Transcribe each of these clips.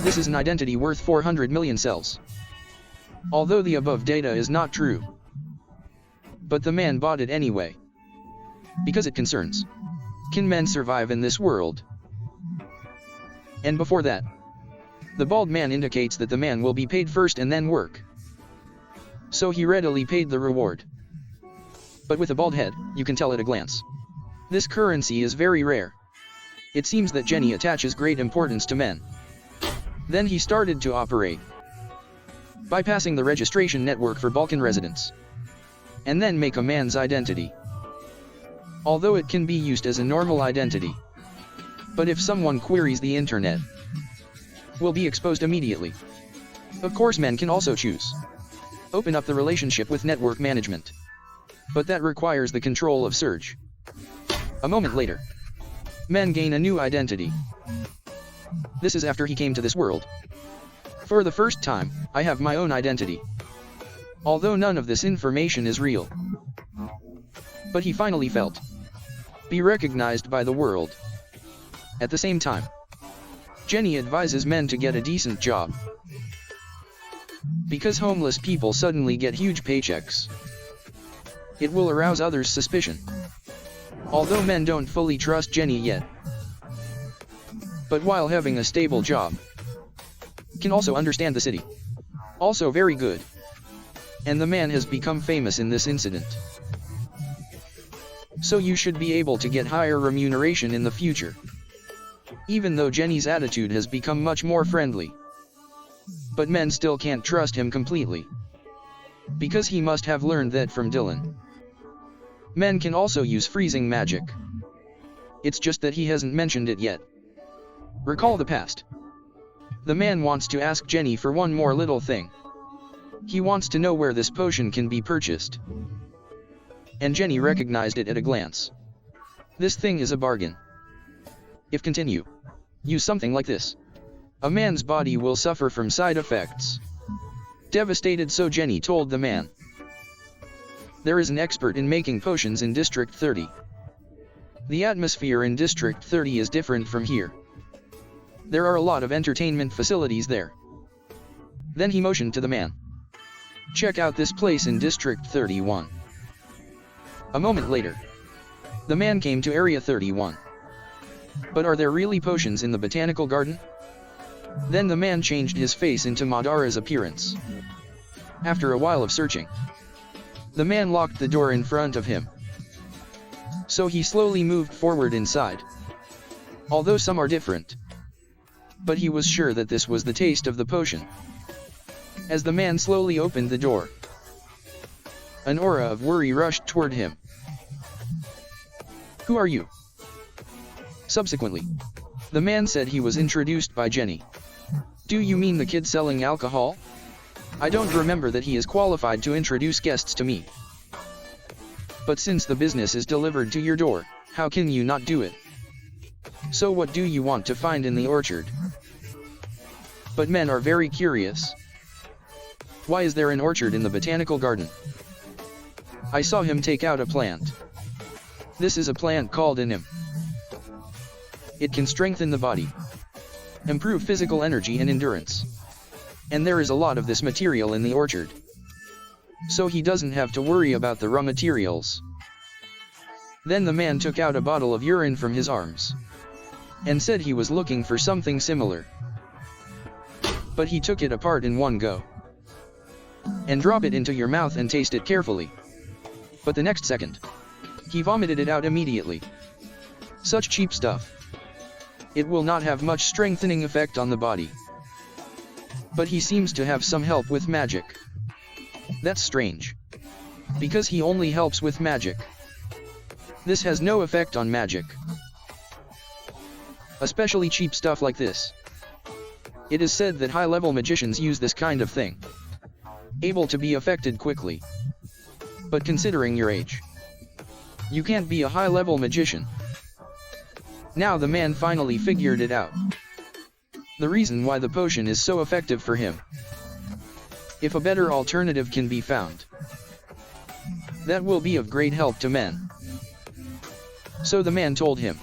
This is an identity worth 400 million cells. Although the above data is not true. But the man bought it anyway. Because it concerns. Can men survive in this world? And before that, the bald man indicates that the man will be paid first and then work. So he readily paid the reward. But with a bald head, you can tell at a glance. This currency is very rare. It seems that Jenny attaches great importance to men. Then he started to operate, bypassing the registration network for Vulkan residents, and then make a man's identity. Although it can be used as a normal identity. But if someone queries the internet, will be exposed immediately. Of course, men can also choose open up the relationship with network management. But that requires the control of Surge. A moment later, men gain a new identity. This is after he came to this world. For the first time, I have my own identity. Although none of this information is real. But he finally felt be recognized by the world. At the same time, Jenny advises men to get a decent job. Because homeless people suddenly get huge paychecks. It will arouse others' suspicion. Although men don't fully trust Jenny yet. But while having a stable job, can also understand the city. Also very good. And the man has become famous in this incident. So you should be able to get higher remuneration in the future. Even though Jenny's attitude has become much more friendly. But men still can't trust him completely. Because he must have learned that from Dylan. Men can also use freezing magic. It's just that he hasn't mentioned it yet. Recall the past. The man wants to ask Jenny for one more little thing. He wants to know where this potion can be purchased. And Jenny recognized it at a glance. This thing is a bargain. If continue, use something like this, a man's body will suffer from side effects. Devastated, so Jenny told the man. There is an expert in making potions in District 30. The atmosphere in District 30 is different from here. There are a lot of entertainment facilities there. Then he motioned to the man. Check out this place in District 31. A moment later, the man came to Area 31. But are there really potions in the botanical garden? Then the man changed his face into Madara's appearance. After a while of searching, the man locked the door in front of him. So he slowly moved forward inside. Although some are different. But he was sure that this was the taste of the potion. As the man slowly opened the door, an aura of worry rushed toward him. Who are you? Subsequently, the man said he was introduced by Jenny. Do you mean the kid selling alcohol? I don't remember that he is qualified to introduce guests to me. But since the business is delivered to your door, how can you not do it? So what do you want to find in the orchard? But men are very curious. Why is there an orchard in the botanical garden? I saw him take out a plant. This is a plant called anim. It can strengthen the body, improve physical energy and endurance. And there is a lot of this material in the orchard. So he doesn't have to worry about the raw materials. Then the man took out a bottle of urine from his arms. And said he was looking for something similar. But he took it apart in one go. And drop it into your mouth and taste it carefully. But the next second, he vomited it out immediately. Such cheap stuff. It will not have much strengthening effect on the body. But he seems to have some help with magic. That's strange. Because he only helps with magic. This has no effect on magic. Especially cheap stuff like this. It is said that high-level magicians use this kind of thing. Able to be affected quickly. But considering your age, you can't be a high-level magician. Now the man finally figured it out. The reason why the potion is so effective for him. If a better alternative can be found, that will be of great help to men. So the man told him,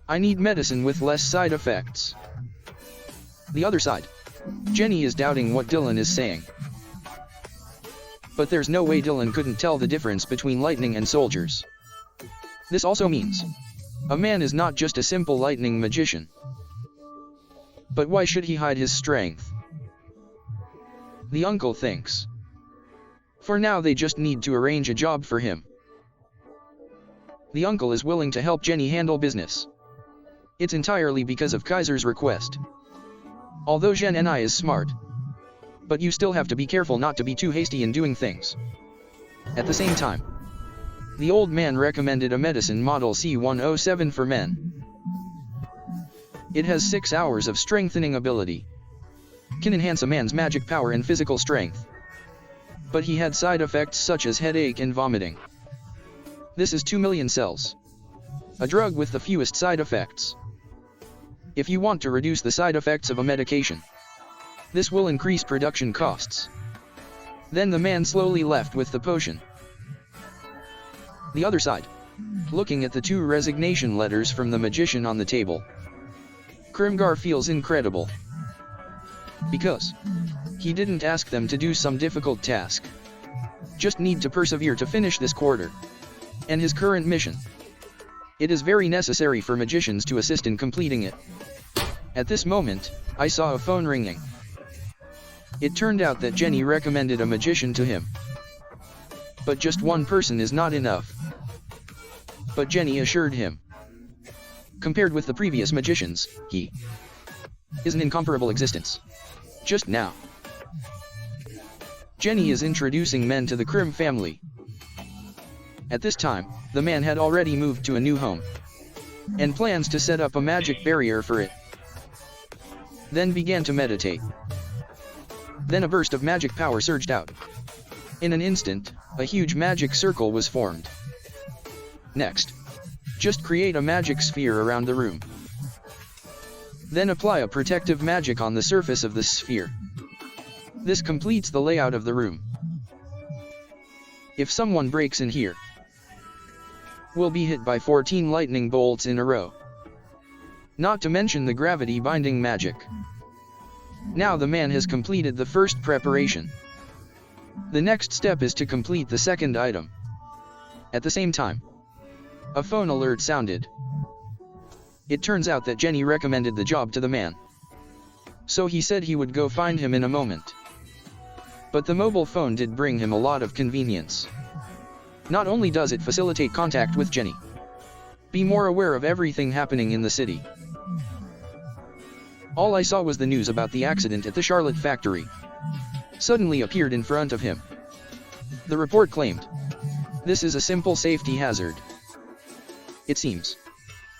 I need medicine with less side effects. The other side. Jenny is doubting what Dylan is saying. But there's no way Dylan couldn't tell the difference between lightning and soldiers. This also means a man is not just a simple lightning magician. But why should he hide his strength? The uncle thinks. For now they just need to arrange a job for him. The uncle is willing to help Jenny handle business. It's entirely because of Kaiser's request. Although Zhen Ni is smart, but you still have to be careful not to be too hasty in doing things. At the same time, the old man recommended a medicine model C107 for men. It has 6 hours of strengthening ability. Can enhance a man's magic power and physical strength. But he had side effects such as headache and vomiting. This is 2 million cells. A drug with the fewest side effects. If you want to reduce the side effects of a medication, this will increase production costs. Then the man slowly left with the potion. The other side. Looking at the 2 resignation letters from the magician on the table, Krimgar feels incredible. Because he didn't ask them to do some difficult task. Just need to persevere to finish this quarter. And his current mission. It is very necessary for magicians to assist in completing it. At this moment, I saw a phone ringing. It turned out that Jenny recommended a magician to him. But just one person is not enough. But Jenny assured him. Compared with the previous magicians, he is an incomparable existence. Just now, Jenny is introducing men to the Krim family. At this time, the man had already moved to a new home, and plans to set up a magic barrier for it. Then began to meditate. Then a burst of magic power surged out. In an instant, a huge magic circle was formed. Next, just create a magic sphere around the room. Then apply a protective magic on the surface of the sphere. This completes the layout of the room. If someone breaks in here, will be hit by 14 lightning bolts in a row. Not to mention the gravity binding magic. Now the man has completed the first preparation. The next step is to complete the second item. At the same time, a phone alert sounded. It turns out that Jenny recommended the job to the man. So he said he would go find him in a moment. But the mobile phone did bring him a lot of convenience. Not only does it facilitate contact with Jenny, be more aware of everything happening in the city. All I saw was the news about the accident at the Charlotte factory. Suddenly appeared in front of him. The report claimed, this is a simple safety hazard. It seems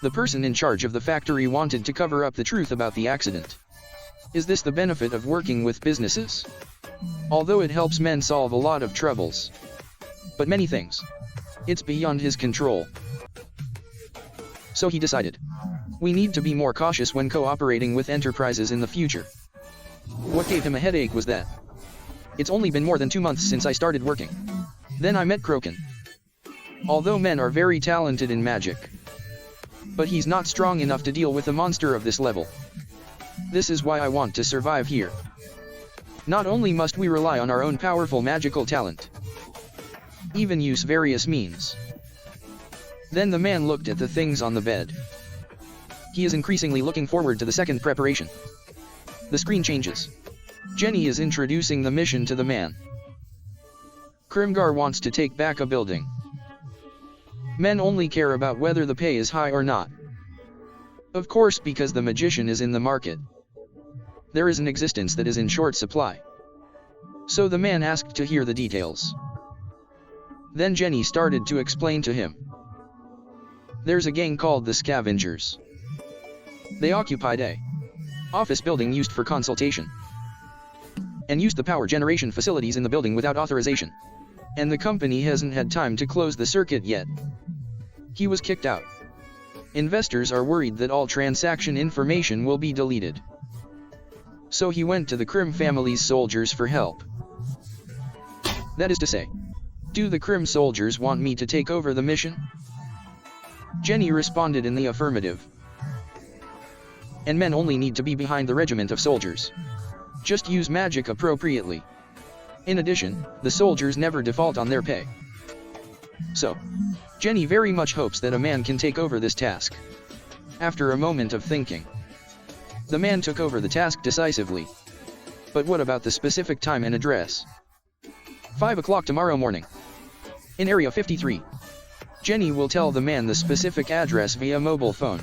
the person in charge of the factory wanted to cover up the truth about the accident. Is this the benefit of working with businesses? Although it helps men solve a lot of troubles, but many things, it's beyond his control. So he decided, we need to be more cautious when cooperating with enterprises in the future. What gave him a headache was that it's only been more than 2 months since I started working. Then I met Kroken. Although men are very talented in magic, but he's not strong enough to deal with a monster of this level. This is why I want to survive here. Not only must we rely on our own powerful magical talent, even use various means. Then the man looked at the things on the bed. He is increasingly looking forward to the second preparation. The screen changes. Jenny is introducing the mission to the man. Krimgar wants to take back a building. Men only care about whether the pay is high or not. Of course, because the magician is in the market. There is an existence that is in short supply. So the man asked to hear the details. Then Jenny started to explain to him. There's a gang called the Scavengers. They occupied a office building used for consultation, and used the power generation facilities in the building without authorization. And the company hasn't had time to close the circuit yet. He was kicked out. Investors are worried that all transaction information will be deleted. So he went to the Krim family's soldiers for help. That is to say, do the Krim soldiers want me to take over the mission? Jenny responded in the affirmative. and men only need to be behind the regiment of soldiers. Just use magic appropriately. In addition, the soldiers never default on their pay. So, Jenny very much hopes that a man can take over this task. After a moment of thinking, the man took over the task decisively. But what about the specific time and address? 5 o'clock tomorrow morning. In Area 53. Jenny will tell the man the specific address via mobile phone.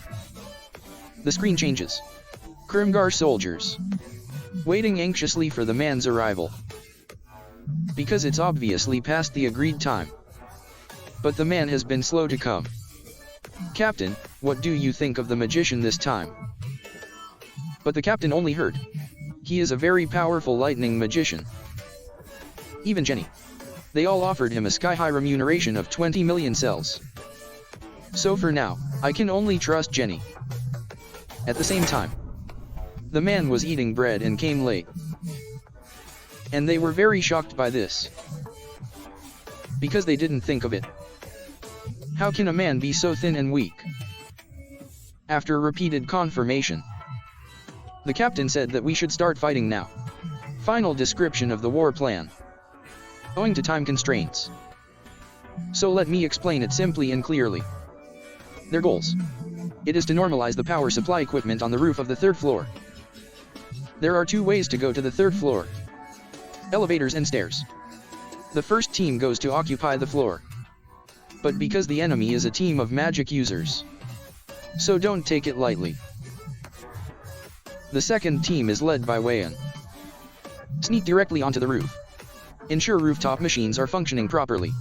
The screen changes. Krimgar soldiers. Waiting anxiously for the man's arrival. Because it's obviously past the agreed time. But the man has been slow to come. Captain, what do you think of the magician this time? But the captain only heard. He is a very powerful lightning magician. Even Jenny. They all offered him a sky-high remuneration of 20 million cells. So for now, I can only trust Jenny. At the same time, the man was eating bread and came late. And they were very shocked by this. Because they didn't think of it. How can a man be so thin and weak? After repeated confirmation, the captain said that we should start fighting now. Final description of the war plan. Owing to time constraints. So let me explain it simply and clearly. Their goals. It is to normalize the power supply equipment on the roof of the 3rd floor. There are 2 ways to go to the 3rd floor. Elevators and stairs. The first team goes to occupy the floor. But because the enemy is a team of magic users, so don't take it lightly. The second team is led by Wayan. Sneak directly onto the roof. Ensure rooftop machines are functioning properly.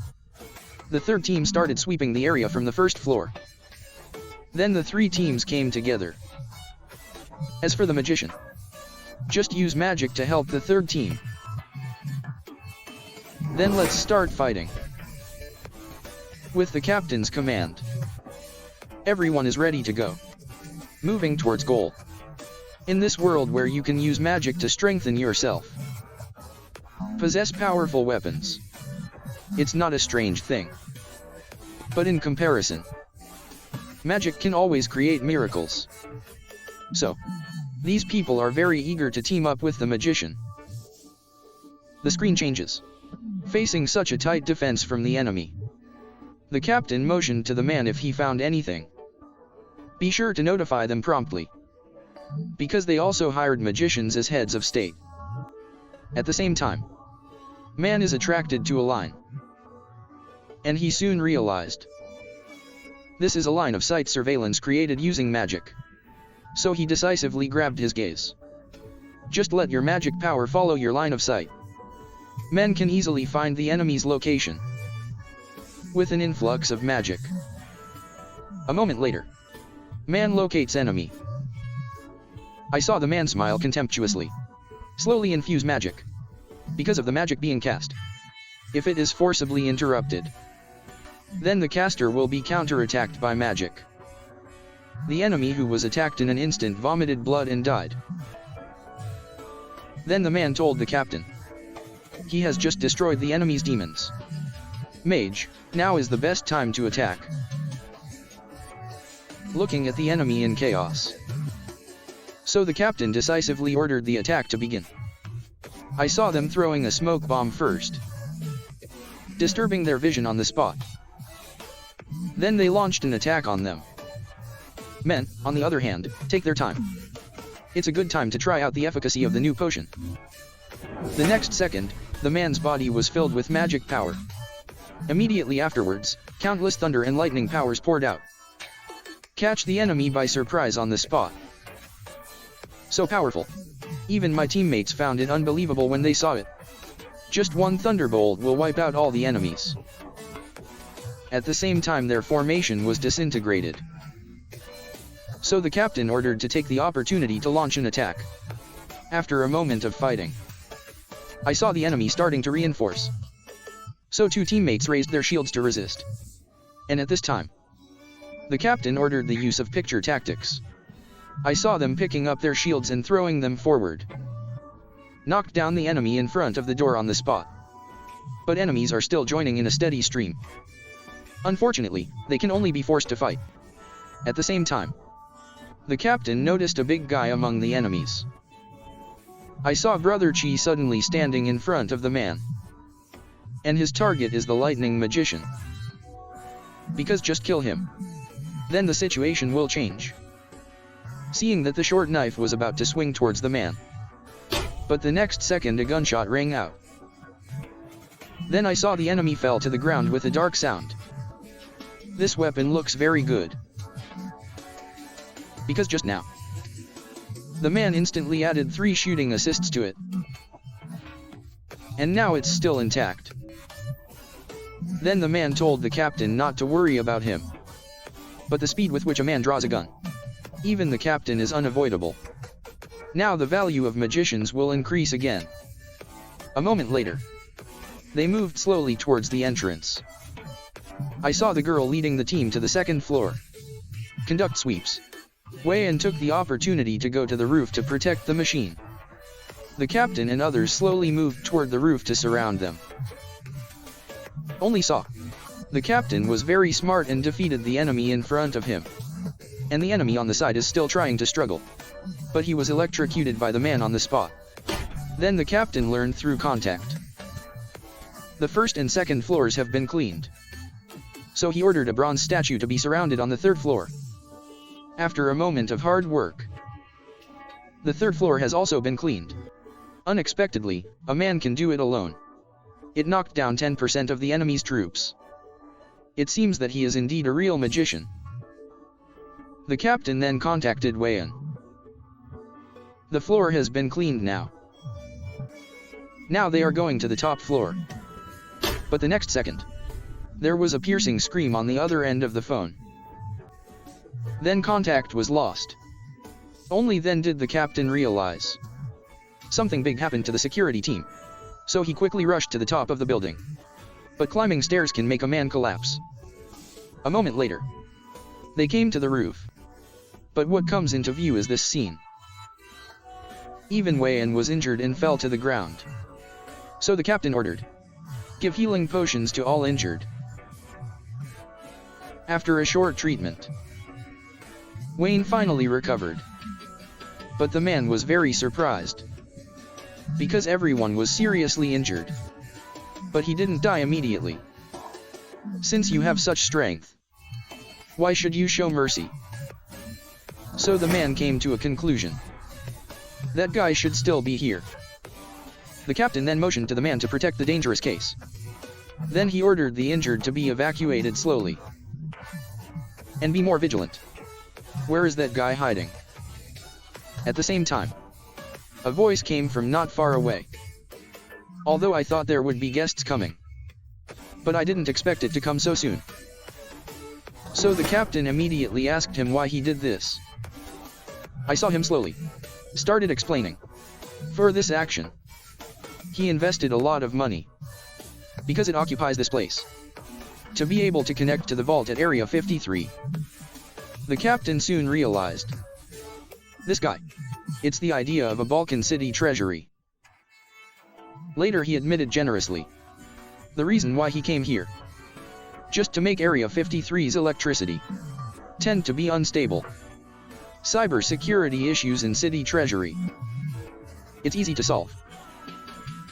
The third team started sweeping the area from the 1st floor. Then the 3 teams came together. As for the magician, just use magic to help the 3rd team. Then let's start fighting. With the captain's command, everyone is ready to go. Moving towards goal. In this world where you can use magic to strengthen yourself, possess powerful weapons, it's not a strange thing. But in comparison, magic can always create miracles. So, these people are very eager to team up with the magician. The screen changes. Facing such a tight defense from the enemy, the captain motioned to the man if he found anything. Be sure to notify them promptly. Because they also hired magicians as heads of state. At the same time, man is attracted to a line. And he soon realized. This is a line of sight surveillance created using magic. So he decisively grabbed his gaze. Just let your magic power follow your line of sight. Men can easily find the enemy's location with an influx of magic. A moment later, man locates enemy. I saw the man smile contemptuously. Slowly infuse magic. Because of the magic being cast, if it is forcibly interrupted, then the caster will be counterattacked by magic. The enemy who was attacked in an instant vomited blood and died. Then the man told the captain. He has just destroyed the enemy's demons. Mage, now is the best time to attack. Looking at the enemy in chaos. So the captain decisively ordered the attack to begin. I saw them throwing a smoke bomb first, disturbing their vision on the spot. Then they launched an attack on them. Men, on the other hand, take their time. It's a good time to try out the efficacy of the new potion. The next second, the man's body was filled with magic power. Immediately afterwards, countless thunder and lightning powers poured out. Catch the enemy by surprise on the spot. So powerful. Even my teammates found it unbelievable when they saw it. Just one thunderbolt will wipe out all the enemies. At the same time their formation was disintegrated. So the captain ordered to take the opportunity to launch an attack. After a moment of fighting, I saw the enemy starting to reinforce. So 2 teammates raised their shields to resist. And at this time, the captain ordered the use of picture tactics. I saw them picking up their shields and throwing them forward. Knocked down the enemy in front of the door on the spot. But enemies are still joining in a steady stream. Unfortunately, they can only be forced to fight. At the same time, The captain noticed a big guy among the enemies. I saw Brother Chi suddenly standing in front of the man. And his target is the lightning magician. Because just kill him. Then the situation will change. Seeing that the short knife was about to swing towards the man. But the next second a gunshot rang out. Then I saw the enemy fell to the ground with a dark sound. This weapon looks very good. Because just now, the man instantly added 3 shooting assists to it. And now it's still intact. Then the man told the captain not to worry about him. But the speed with which a man draws a gun, even the captain, is unavoidable. Now the value of magicians will increase again. A moment later, they moved slowly towards the entrance. I saw the girl leading the team to the 2nd floor. Conduct sweeps. Wei Yan took the opportunity to go to the roof to protect the machine. The captain and others slowly moved toward the roof to surround them. Only saw. The captain was very smart and defeated the enemy in front of him. And the enemy on the side is still trying to struggle. But he was electrocuted by the man on the spot. Then the captain learned through contact. The 1st and 2nd floors have been cleaned. So he ordered a bronze statue to be surrounded on the 3rd floor. After a moment of hard work, the 3rd floor has also been cleaned. Unexpectedly, a man can do it alone. It knocked down 10% of the enemy's troops. It seems that he is indeed a real magician. The captain then contacted Wei Yan. The floor has been cleaned now. Now they are going to the top floor. But the next second, there was a piercing scream on the other end of the phone. Then contact was lost. Only then did the captain realize something big happened to the security team. So he quickly rushed to the top of the building. But climbing stairs can make a man collapse. A moment later, they came to the roof. But what comes into view is this scene. Even Wei Yan was injured and fell to the ground. So the captain ordered, give healing potions to all injured. After a short treatment, Wei Yan finally recovered. But the man was very surprised. Because everyone was seriously injured. But he didn't die immediately. Since you have such strength, why should you show mercy? So the man came to a conclusion. That guy should still be here. The captain then motioned to the man to protect the dangerous case. Then he ordered the injured to be evacuated slowly. And be more vigilant. Where is that guy hiding? At the same time, a voice came from not far away. Although I thought there would be guests coming. But I didn't expect it to come so soon. So the captain immediately asked him why he did this. I saw him slowly started explaining. For this action, he invested a lot of money. Because it occupies this place. To be able to connect to the vault at Area 53. The captain soon realized. This guy. It's the idea of a Balkan city treasury. Later he admitted generously. The reason why he came here. Just to make Area 53's electricity tend to be unstable. Cyber security issues in city treasury. It's easy to solve.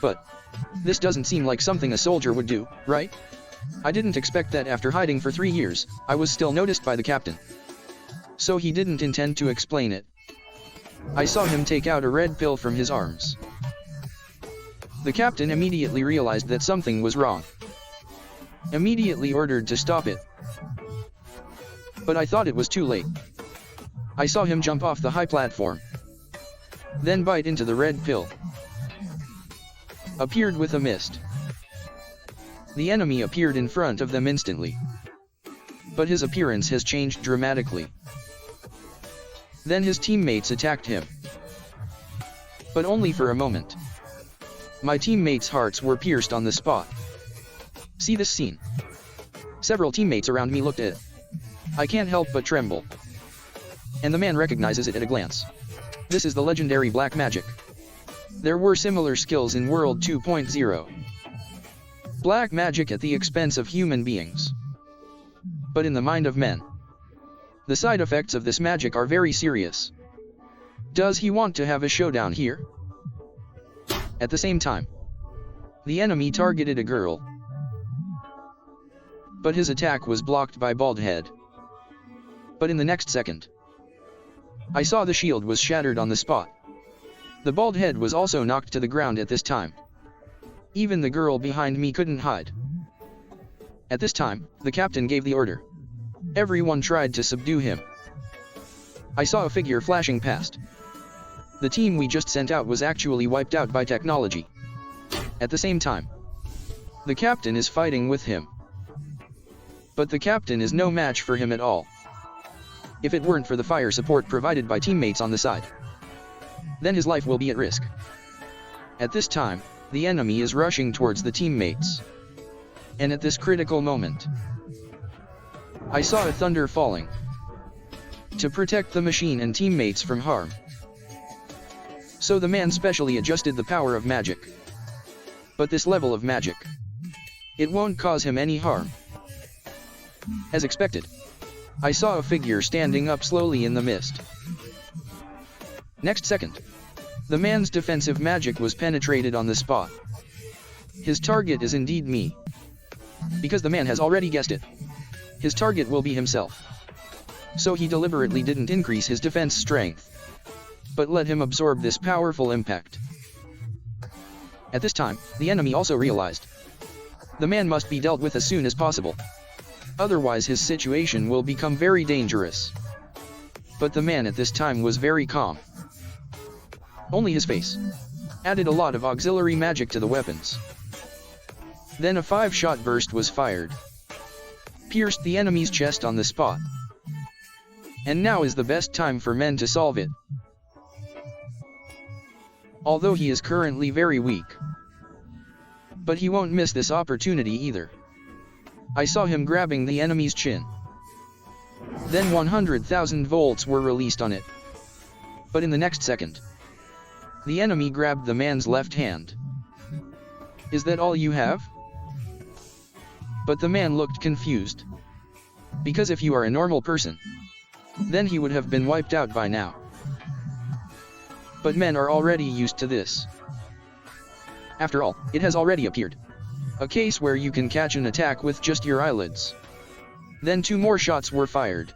But this doesn't seem like something a soldier would do, right? I didn't expect that after hiding for 3 years, I was still noticed by the captain. So he didn't intend to explain it. I saw him take out a red pill from his arms. The captain immediately realized that something was wrong. Immediately ordered to stop it. But I thought it was too late. I saw him jump off the high platform. Then bite into the red pill. Appeared with a mist. The enemy appeared in front of them instantly. But his appearance has changed dramatically. Then his teammates attacked him. But only for a moment. My teammates' hearts were pierced on the spot. See this scene? Several teammates around me looked at it. I can't help but tremble. And the man recognizes it at a glance. This is the legendary black magic. There were similar skills in World 2.0. Black magic at the expense of human beings. But in the mind of men, The side effects of this magic are very serious. Does he want to have a showdown here? At the same time, the enemy targeted a girl, but his attack was blocked by Bald Head. But in the next second, I saw the shield was shattered on the spot. The Bald Head was also knocked to the ground at this time. Even the girl behind me couldn't hide. At this time, the captain gave the order. Everyone tried to subdue him. I saw a figure flashing past. The team we just sent out was actually wiped out by technology. At the same time, the captain is fighting with him. But the captain is no match for him at all. If it weren't for the fire support provided by teammates on the side, then his life will be at risk. At this time, the enemy is rushing towards the teammates. And at this critical moment, I saw a thunder falling to protect the machine and teammates from harm. So the man specially adjusted the power of magic. But this level of magic, it won't cause him any harm. As expected, I saw a figure standing up slowly in the mist. Next second, the man's defensive magic was penetrated on the spot. His target is indeed me. Because the man has already guessed it. His target will be himself. So he deliberately didn't increase his defense strength, but let him absorb this powerful impact. At this time, the enemy also realized the man must be dealt with as soon as possible. Otherwise his situation will become very dangerous. But the man at this time was very calm. Only his face added a lot of auxiliary magic to the weapons. Then a 5-shot burst was fired, pierced the enemy's chest on the spot. And now is the best time for men to solve it. Although he is currently very weak, but he won't miss this opportunity either. I saw him grabbing the enemy's chin. Then 100,000 volts were released on it. But in the next second, the enemy grabbed the man's left hand. Is that all you have? But the man looked confused. Because if you are a normal person, then he would have been wiped out by now. But men are already used to this. After all, it has already appeared a case where you can catch an attack with just your eyelids. Then 2 more shots were fired.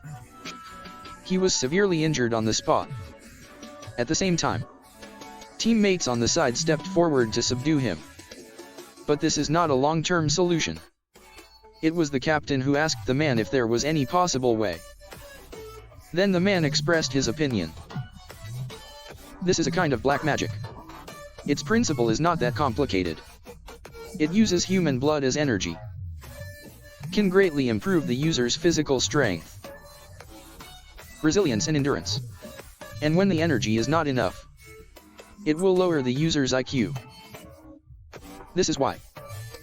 He was severely injured on the spot. At the same time, teammates on the side stepped forward to subdue him. But this is not a long-term solution. It was the captain who asked the man if there was any possible way. Then the man expressed his opinion. This is a kind of black magic. Its principle is not that complicated. It uses human blood as energy. Can greatly improve the user's physical strength, resilience and endurance. And when the energy is not enough, it will lower the user's IQ. This is why.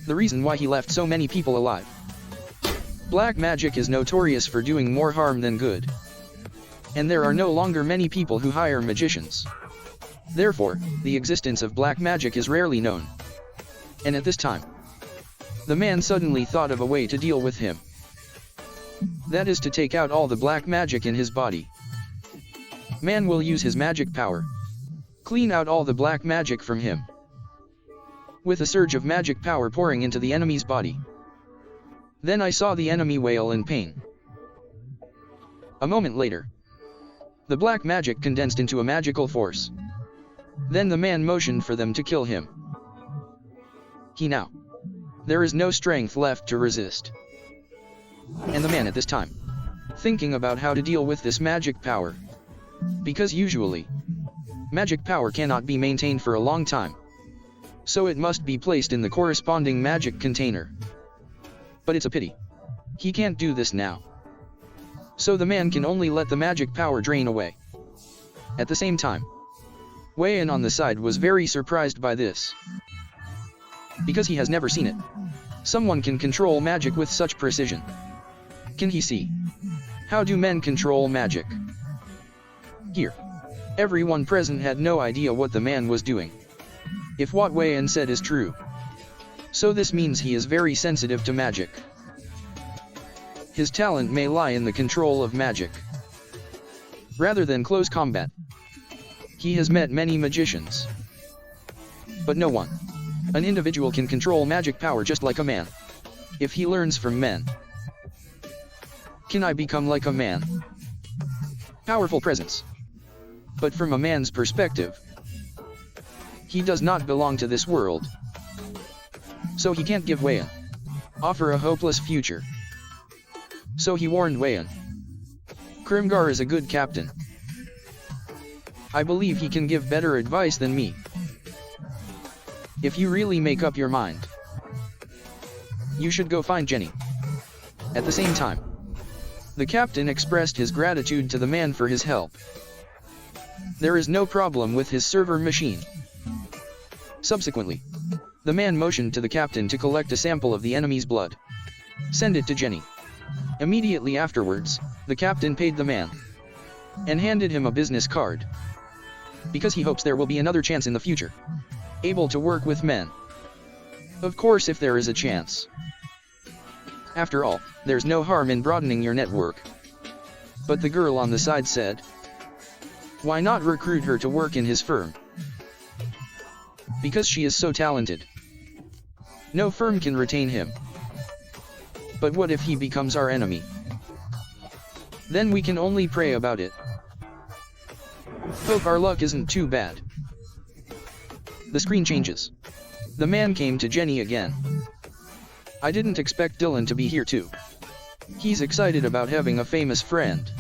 The reason why he left so many people alive. Black magic is notorious for doing more harm than good. And there are no longer many people who hire magicians. Therefore, the existence of black magic is rarely known. And at this time, the man suddenly thought of a way to deal with him. That is to take out all the black magic in his body. Man will use his magic power, clean out all the black magic from him, with a surge of magic power pouring into the enemy's body. Then I saw the enemy wail in pain. A moment later, the black magic condensed into a magical force. Then the man motioned for them to kill him. There is no strength left to resist. And the man at this time, thinking about how to deal with this magic power. Because usually, magic power cannot be maintained for a long time. So it must be placed in the corresponding magic container. But it's a pity. He can't do this now. So the man can only let the magic power drain away. At the same time, Wei-in on the side was very surprised by this. Because he has never seen it. Someone can control magic with such precision. Can he see? How do men control magic? Here, everyone present had no idea what the man was doing. If what Wei-in said is true, so this means he is very sensitive to magic. His talent may lie in the control of magic. rather than close combat. He has met many magicians, but no one. An individual can control magic power just like a man, if he learns from men. Can I become like a man? Powerful presence. But from a man's perspective, he does not belong to this world. So he can't give Wayan offer a hopeless future. So he warned Wayan. Krimgar is a good captain. I believe he can give better advice than me. If you really make up your mind, you should go find Jenny. At the same time, the captain expressed his gratitude to the man for his help. There is no problem with his server machine. Subsequently, the man motioned to the captain to collect a sample of the enemy's blood. Send it to Jenny. Immediately afterwards, the captain paid the man and handed him a business card, because he hopes there will be another chance in the future, able to work with men. Of course, if there is a chance. After all, there's no harm in broadening your network. But the girl on the side said, why not recruit her to work in his firm? Because she is so talented. No firm can retain him. But what if he becomes our enemy? Then we can only pray about it. Hope our luck isn't too bad. The screen changes. The man came to Jenny again. I didn't expect Dylan to be here too. He's excited about having a famous friend,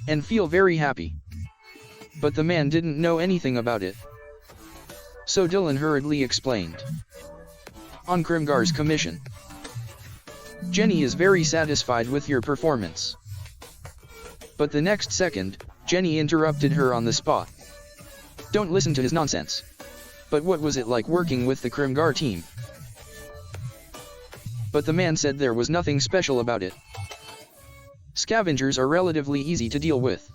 and feel very happy. But the man didn't know anything about it. So Dylan hurriedly explained. On Krimgar's commission. Jenny is very satisfied with your performance. But the next second, Jenny interrupted her on the spot. Don't listen to his nonsense. But what was it like working with the Krimgar team? But the man said there was nothing special about it. Scavengers are relatively easy to deal with.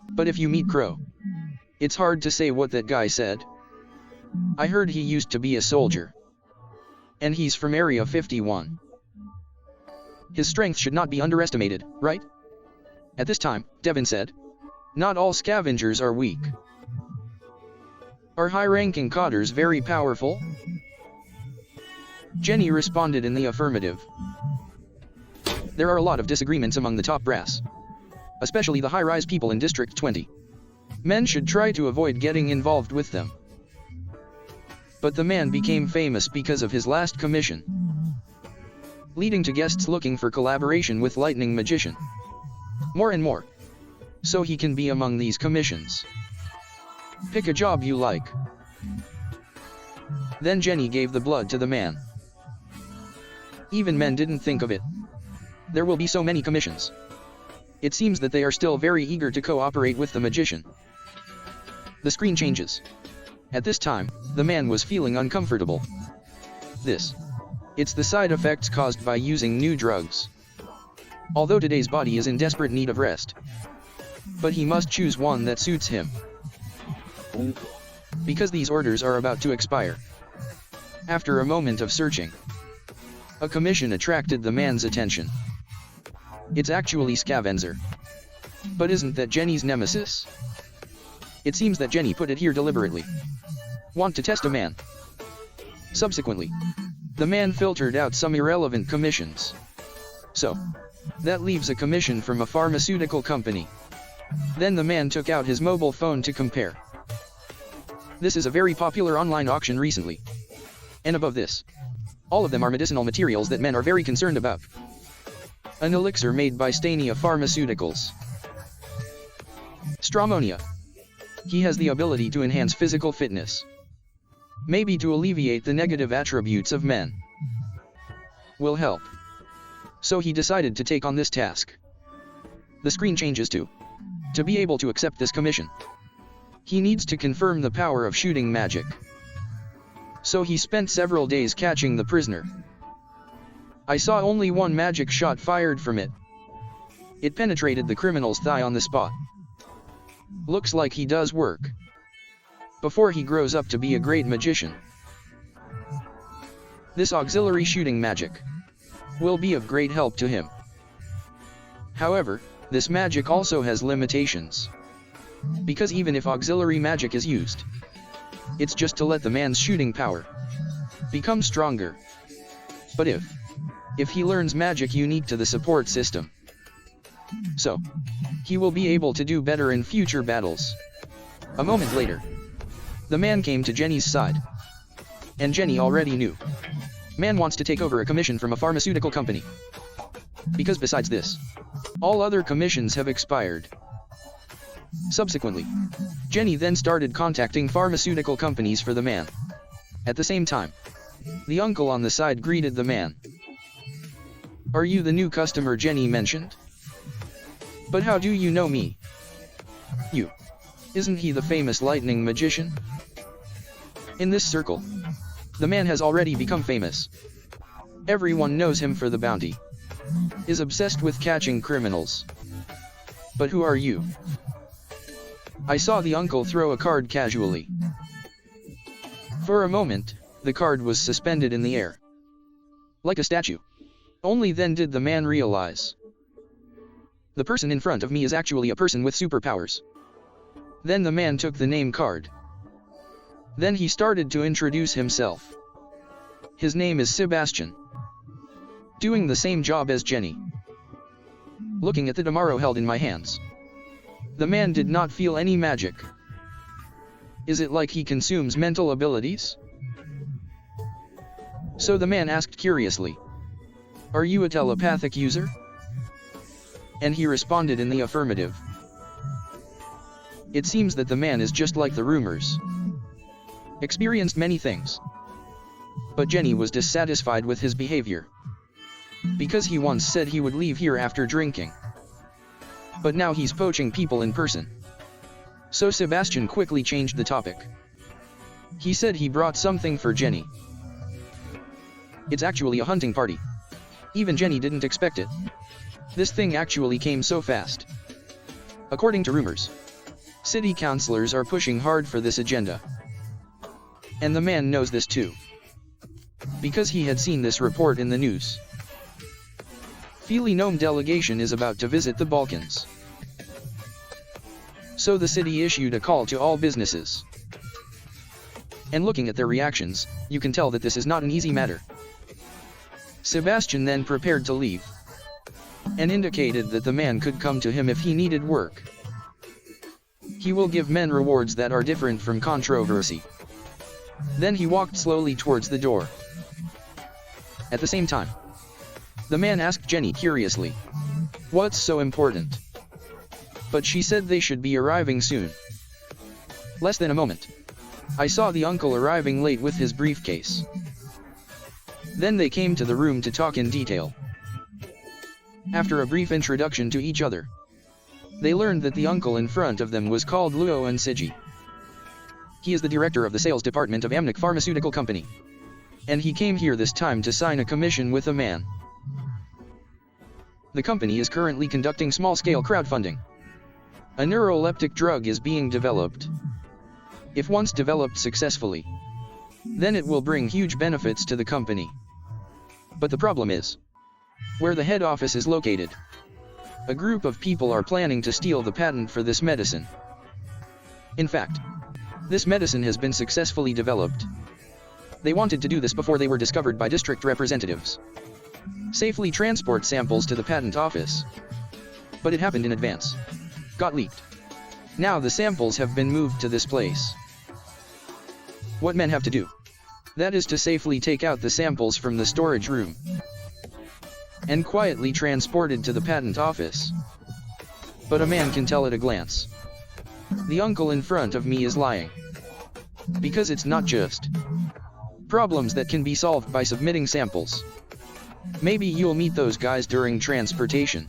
But if you meet Crow, it's hard to say what that guy said. I heard he used to be a soldier. And he's from Area 51. His strength should not be underestimated, right? At this time, Devin said, not all scavengers are weak. Are high-ranking codders very powerful? Jenny responded in the affirmative. There are a lot of disagreements among the top brass, especially the high-rise people in District 20. Men should try to avoid getting involved with them. But the man became famous because of his last commission, leading to guests looking for collaboration with Lightning Magician. More and more. So he can be among these commissions. Pick a job you like. Then Jenny gave the blood to the man. Even men didn't think of it. There will be so many commissions. It seems that they are still very eager to cooperate with the magician. The screen changes. At this time, the man was feeling uncomfortable. It's the side effects caused by using new drugs. Although today's body is in desperate need of rest, but he must choose one that suits him. Because these orders are about to expire. After a moment of searching, a commission attracted the man's attention. It's actually Scavenger. But isn't that Jenny's nemesis? It seems that Jenny put it here deliberately. Want to test a man? Subsequently, the man filtered out some irrelevant commissions. So, that leaves a commission from a pharmaceutical company. Then the man took out his mobile phone to compare. This is a very popular online auction recently. And above this, all of them are medicinal materials that men are very concerned about. An elixir made by Stania Pharmaceuticals. Stramonia. He has the ability to enhance physical fitness. Maybe to alleviate the negative attributes of men. Will help. So he decided to take on this task. The screen changes to be able to accept this commission, he needs to confirm the power of shooting magic. So he spent several days catching the prisoner. I saw only one magic shot fired from it. It penetrated the criminal's thigh on the spot. Looks like he does work. Before he grows up to be a great magician. This auxiliary shooting magic will be of great help to him. However, this magic also has limitations. Because even if auxiliary magic is used, it's just to let the man's shooting power become stronger. But if he learns magic unique to the support system, so he will be able to do better in future battles. A moment later, the man came to Jenny's side. And Jenny already knew. Man wants to take over a commission from a pharmaceutical company. Because besides this, all other commissions have expired. Subsequently, Jenny then started contacting pharmaceutical companies for the man. At the same time, the uncle on the side greeted the man. "Are you the new customer Jenny mentioned? But how do you know me?" "You. Isn't he the famous lightning magician?" In this circle, the man has already become famous. Everyone knows him for the bounty. Is obsessed with catching criminals. "But who are you?" I saw the uncle throw a card casually. For a moment, the card was suspended in the air, like a statue. Only then did the man realize. The person in front of me is actually a person with superpowers. Then the man took the name card. Then he started to introduce himself. His name is Sebastian. Doing the same job as Jenny. Looking at the devour held in my hands, the man did not feel any magic. Is it like he consumes mental abilities? So the man asked curiously, "Are you a telepathic user?" And he responded in the affirmative. It seems that the man is just like the rumors. Experienced many things. But Jenny was dissatisfied with his behavior. Because he once said he would leave here after drinking. But now he's poaching people in person. So Sebastian quickly changed the topic. He said he brought something for Jenny. It's actually a hunting party. Even Jenny didn't expect it. This thing actually came so fast. According to rumors, city councilors are pushing hard for this agenda. And the man knows this too. Because he had seen this report in the news. Felinome delegation is about to visit the Balkans. So the city issued a call to all businesses. And looking at their reactions, you can tell that this is not an easy matter. Sebastian then prepared to leave. And indicated that the man could come to him if he needed work. He will give men rewards that are different from controversy. Then he walked slowly towards the door. At the same time, the man asked Jenny curiously, "What's so important?" But she said they should be arriving soon. Less than a moment, I saw the uncle arriving late with his briefcase. Then they came to the room to talk in detail. After a brief introduction to each other, they learned that the uncle in front of them was called Luo Nsiji. He is the director of the sales department of Amnik Pharmaceutical Company. And he came here this time to sign a commission with a man. The company is currently conducting small-scale crowdfunding. A neuroleptic drug is being developed. If once developed successfully, then it will bring huge benefits to the company. But the problem is, where the head office is located. A group of people are planning to steal the patent for this medicine. In fact, this medicine has been successfully developed. They wanted to do this before they were discovered by district representatives. Safely transport samples to the patent office. But it happened in advance. Got leaked. Now the samples have been moved to this place. What men have to do? That is to safely take out the samples from the storage room. And quietly transported to the patent office. But a man can tell at a glance. The uncle in front of me is lying. Because it's not just problems that can be solved by submitting samples. Maybe you'll meet those guys during transportation.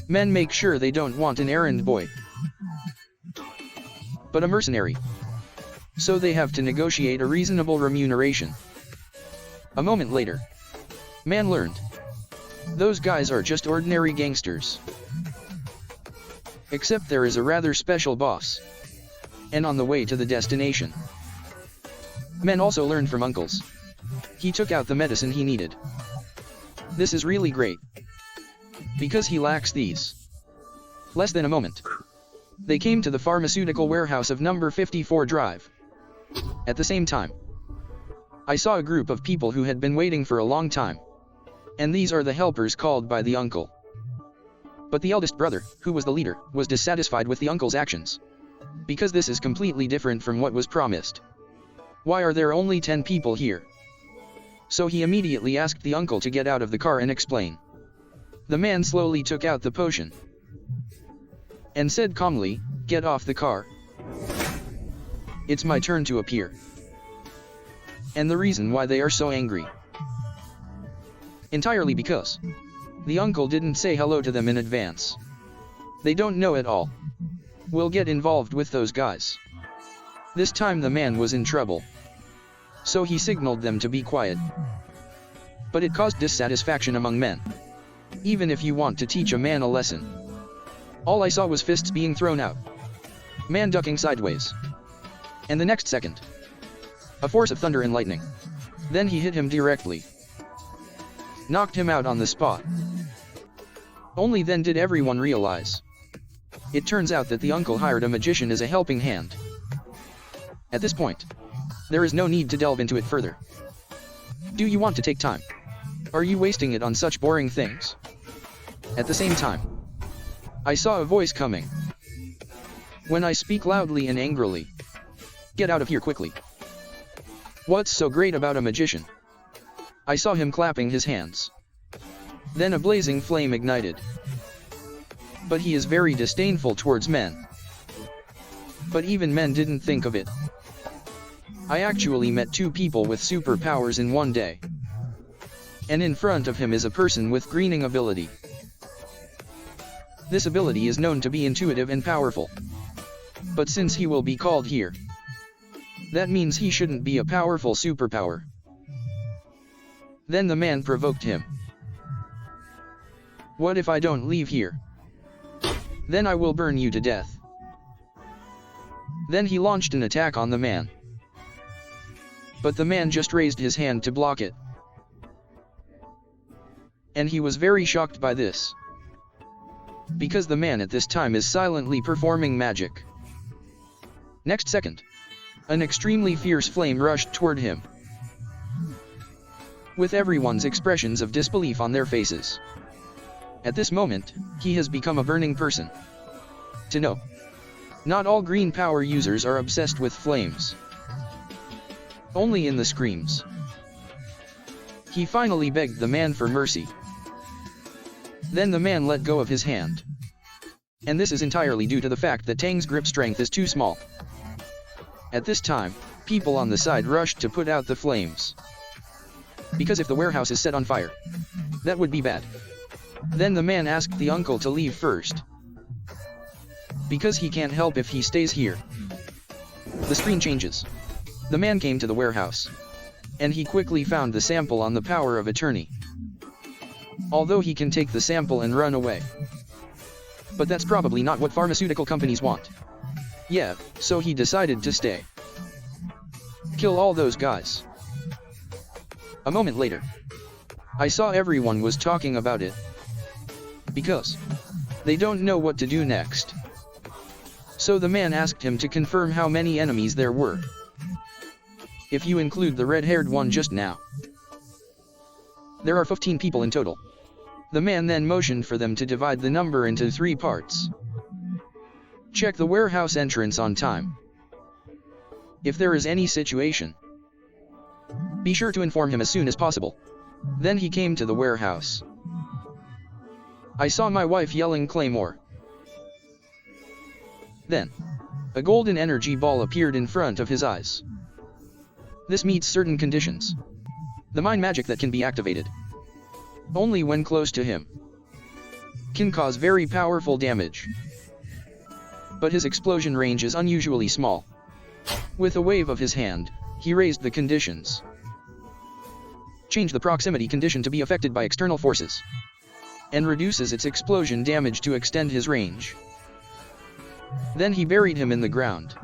Men make sure they don't want an errand boy, but a mercenary. So they have to negotiate a reasonable remuneration. A moment later, man learned. Those guys are just ordinary gangsters. Except there is a rather special boss. And on the way to the destination. Men also learned from uncles. He took out the medicine he needed. This is really great. because he lacks these. Less than a moment. They came to the pharmaceutical warehouse of number 54 Drive. At the same time, I saw a group of people who had been waiting for a long time. And these are the helpers called by the uncle. But the eldest brother, who was the leader, was dissatisfied with the uncle's actions. Because this is completely different from what was promised. Why are there only 10 people here? So he immediately asked the uncle to get out of the car and explain. The man slowly took out the potion and said calmly, "Get off the car. It's my turn to appear." And the reason why they are so angry. Entirely because the uncle didn't say hello to them in advance. They don't know at all. We'll get involved with those guys. This time the man was in trouble. So he signaled them to be quiet. But it caused dissatisfaction among men. Even if you want to teach a man a lesson. All I saw was fists being thrown out. Man ducking sideways. And the next second, a force of thunder and lightning. Then he hit him directly. Knocked him out on the spot. Only then did everyone realize. It turns out that the uncle hired a magician as a helping hand. At this point, there is no need to delve into it further. Do you want to take time? Are you wasting it on such boring things? At the same time, I saw a voice coming. When I speak loudly and angrily, get out of here quickly. What's so great about a magician? I saw him clapping his hands. Then a blazing flame ignited. But he is very disdainful towards men. But even men didn't think of it. I actually met 2 people with superpowers in one day. And in front of him is a person with greening ability. This ability is known to be intuitive and powerful. But since he will be called here, that means he shouldn't be a powerful superpower. Then the man provoked him. What if I don't leave here? Then I will burn you to death. Then he launched an attack on the man. But the man just raised his hand to block it. And he was very shocked by this. Because the man at this time is silently performing magic. Next second, an extremely fierce flame rushed toward him. With everyone's expressions of disbelief on their faces. At this moment, he has become a burning person. To know, not all green power users are obsessed with flames. Only in the screams. He finally begged the man for mercy. Then the man let go of his hand. And this is entirely due to the fact that Tang's grip strength is too small. At this time, people on the side rushed to put out the flames. Because if the warehouse is set on fire, that would be bad. Then the man asked the uncle to leave first. Because he can't help if he stays here. The screen changes. The man came to the warehouse. And he quickly found the sample on the power of attorney. Although he can take the sample and run away. But that's probably not what pharmaceutical companies want. Yeah, so he decided to stay. Kill all those guys. A moment later, I saw everyone was talking about it. Because they don't know what to do next. So the man asked him to confirm how many enemies there were. If you include the red-haired one just now. There are 15 people in total. The man then motioned for them to divide the number into 3 parts. Check the warehouse entrance on time. If there is any situation, be sure to inform him as soon as possible. Then he came to the warehouse. I saw my wife yelling Claymore. Then, a golden energy ball appeared in front of his eyes. This meets certain conditions. The mind magic that can be activated only when close to him can cause very powerful damage. But his explosion range is unusually small. With a wave of his hand, he raised the conditions. Change the proximity condition to be affected by external forces. And reduces its explosion damage to extend his range. Then he buried him in the ground.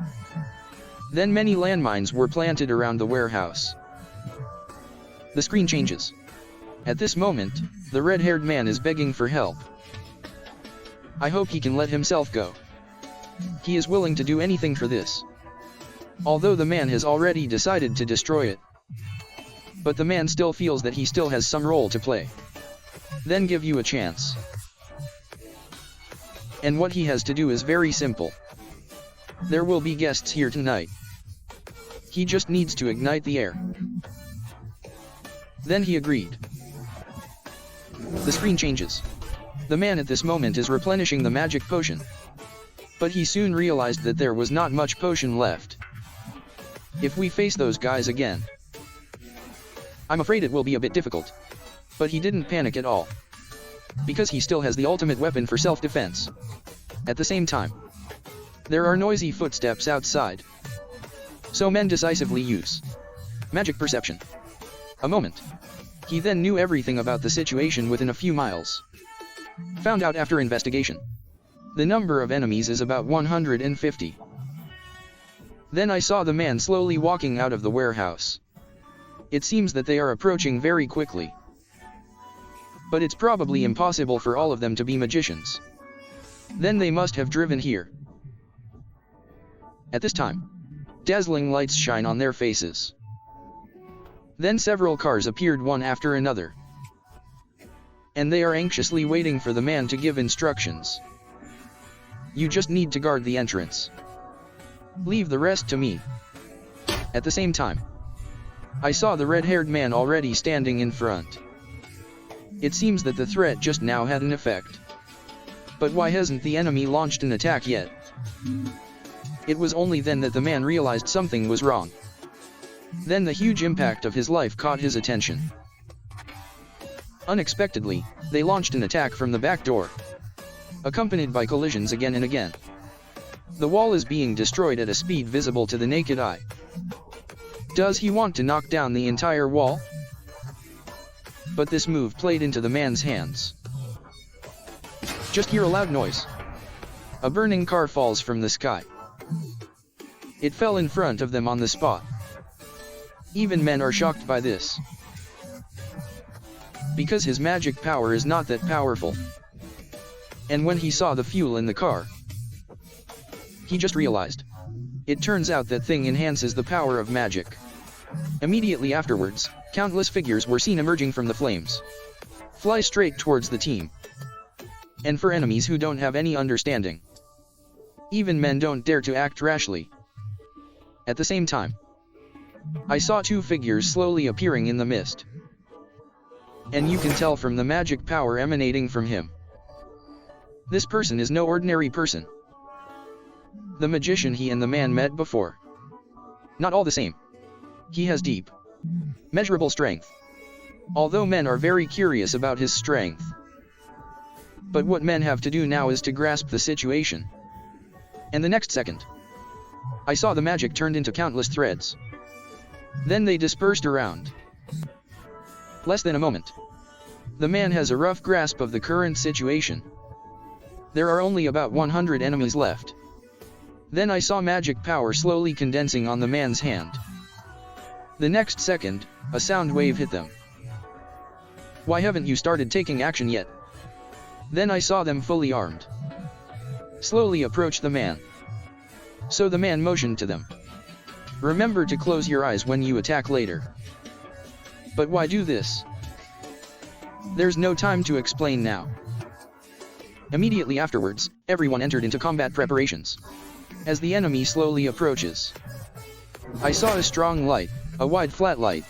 Then many landmines were planted around the warehouse. The screen changes. At this moment, the red-haired man is begging for help. I hope he can let himself go. He is willing to do anything for this. Although the man has already decided to destroy it. But the man still feels that he still has some role to play. Then give you a chance. And what he has to do is very simple. There will be guests here tonight. He just needs to ignite the air. Then he agreed. The screen changes. The man at this moment is replenishing the magic potion. But he soon realized that there was not much potion left. If we face those guys again, I'm afraid it will be a bit difficult. But he didn't panic at all. Because he still has the ultimate weapon for self-defense. At the same time, there are noisy footsteps outside. So men decisively use magic perception. A moment. He then knew everything about the situation within a few miles. Found out after investigation. The number of enemies is about 150. Then I saw the man slowly walking out of the warehouse. It seems that they are approaching very quickly. But it's probably impossible for all of them to be magicians. Then they must have driven here. At this time, dazzling lights shine on their faces. Then several cars appeared one after another. And they are anxiously waiting for the man to give instructions. You just need to guard the entrance. Leave the rest to me. At the same time, I saw the red-haired man already standing in front. It seems that the threat just now had an effect. But why hasn't the enemy launched an attack yet? It was only then that the man realized something was wrong. Then the huge impact of his life caught his attention. Unexpectedly, they launched an attack from the back door, accompanied by collisions again and again. The wall is being destroyed at a speed visible to the naked eye. Does he want to knock down the entire wall? But this move played into the man's hands. Just hear a loud noise. A burning car falls from the sky. It fell in front of them on the spot. Even men are shocked by this. Because his magic power is not that powerful. And when he saw the fuel in the car, he just realized. It turns out that thing enhances the power of magic. Immediately afterwards, countless figures were seen emerging from the flames. Fly straight towards the team. And for enemies who don't have any understanding, even men don't dare to act rashly. At the same time, I saw two figures slowly appearing in the mist. And you can tell from the magic power emanating from him. This person is no ordinary person. The magician he and the man met before. Not all the same. He has deep, measurable strength. Although men are very curious about his strength. But what men have to do now is to grasp the situation. And the next second, I saw the magic turned into countless threads. Then they dispersed around. Less than a moment. The man has a rough grasp of the current situation. There are only about 100 enemies left. Then I saw magic power slowly condensing on the man's hand. The next second, a sound wave hit them. Why haven't you started taking action yet? Then I saw them fully armed. Slowly approach the man. So the man motioned to them. Remember to close your eyes when you attack later. But why do this? There's no time to explain now. Immediately afterwards, everyone entered into combat preparations. As the enemy slowly approaches, I saw a strong light, a wide flat light,